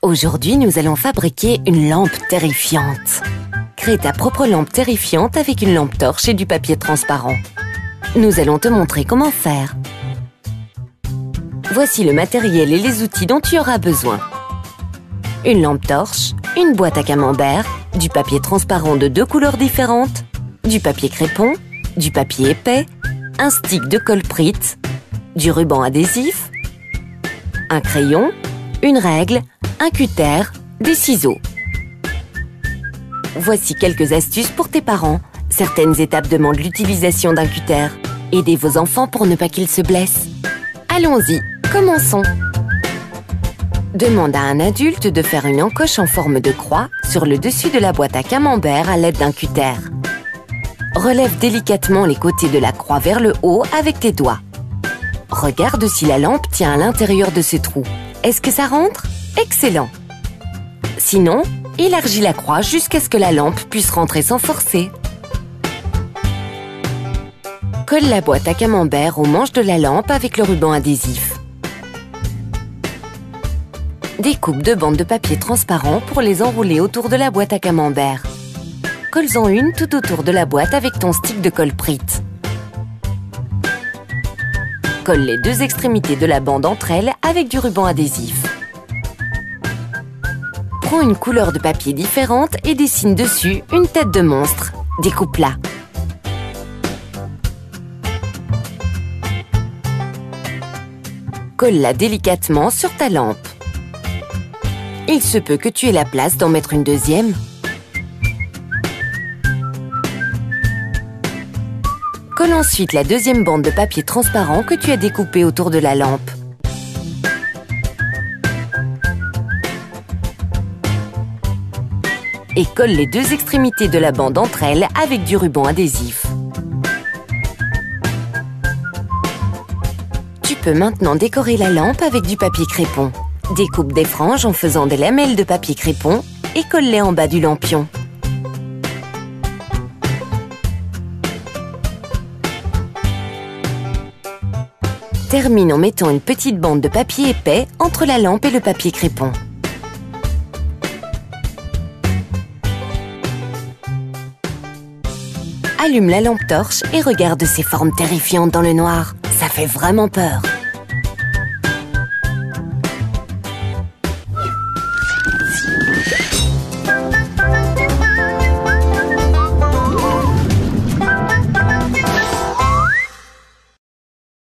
Aujourd'hui, nous allons fabriquer une lampe terrifiante. Crée ta propre lampe terrifiante avec une lampe torche et du papier transparent. Nous allons te montrer comment faire. Voici le matériel et les outils dont tu auras besoin. Une lampe torche, une boîte à camembert, du papier transparent de 2 couleurs différentes, du papier crépon, du papier épais, un stick de colle-prite, du ruban adhésif, un crayon, une règle, un cutter, des ciseaux. Voici quelques astuces pour tes parents. Certaines étapes demandent l'utilisation d'un cutter. Aidez vos enfants pour ne pas qu'ils se blessent. Allons-y, commençons. Demande à un adulte de faire une encoche en forme de croix sur le dessus de la boîte à camembert à l'aide d'un cutter. Relève délicatement les côtés de la croix vers le haut avec tes doigts. Regarde si la lampe tient à l'intérieur de ce trou. Est-ce que ça rentre? Excellent! Sinon, élargis la croix jusqu'à ce que la lampe puisse rentrer sans forcer. Colle la boîte à camembert au manche de la lampe avec le ruban adhésif. Découpe 2 bandes de papier transparent pour les enrouler autour de la boîte à camembert. Colle-en une tout autour de la boîte avec ton stick de colle-prite. Colle les 2 extrémités de la bande entre elles avec du ruban adhésif. Prends une couleur de papier différente et dessine dessus une tête de monstre. Découpe-la. Colle-la délicatement sur ta lampe. Il se peut que tu aies la place d'en mettre une deuxième. Colle ensuite la 2e bande de papier transparent que tu as découpée autour de la lampe. Et colle les 2 extrémités de la bande entre elles avec du ruban adhésif. Tu peux maintenant décorer la lampe avec du papier crépon. Découpe des franges en faisant des lamelles de papier crépon et colle-les en bas du lampion. Termine en mettant une petite bande de papier épais entre la lampe et le papier crépon. Allume la lampe torche et regarde ces formes terrifiantes dans le noir. Ça fait vraiment peur.